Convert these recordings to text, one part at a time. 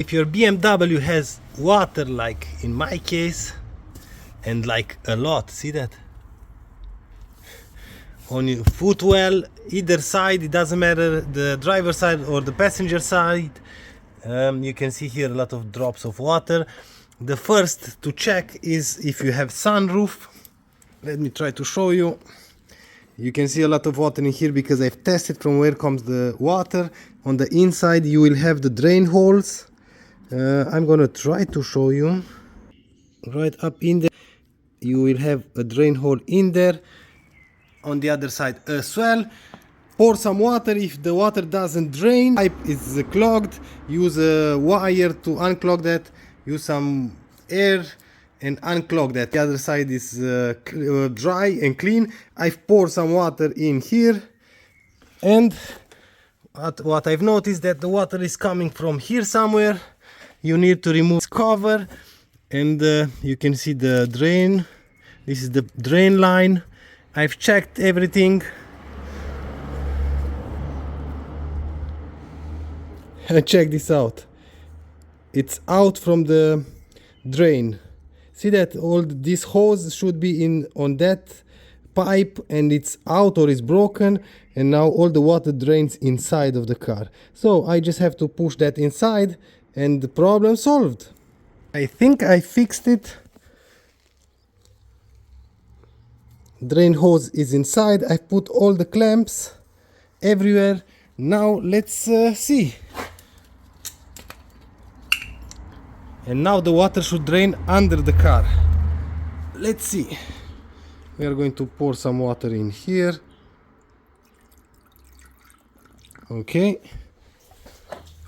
If your BMW has water, like in my case, and like a lot, see that? On your footwell, either side, it doesn't matter, the driver side or the passenger side, you can see here a lot of drops of water. The first to check is if you have sunroof. Let me try to show you. You can see a lot of water in here because I've tested from where comes the water. On the inside you will have the drain holes. I'm gonna try to show you. Right up in there you will have a drain hole in there. On the other side as well. Pour some water. If the water doesn't drain, pipe is clogged, use a wire to unclog that. Use some air and unclog that. The other side is dry and clean. I've poured some water in here, and what I've noticed that the water is coming from here somewhere. You need to remove this cover, and you can see the drain. This is the drain line. I've checked everything. Check this out. It's out from the drain. See that all this hose should be in on that pipe, and it's out or is broken, and now all the water drains inside of the car. So I just have to push that inside and the problem solved. I think I fixed it. Drain hose is inside. I put all the clamps everywhere. Now let's see. And now the water should drain under the car. Let's see. We are going to pour some water in here. Okay.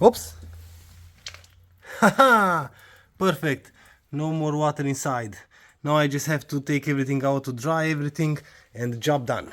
Oops. Haha! Perfect. No more water inside. Now I just have to take everything out to dry everything, and the job done.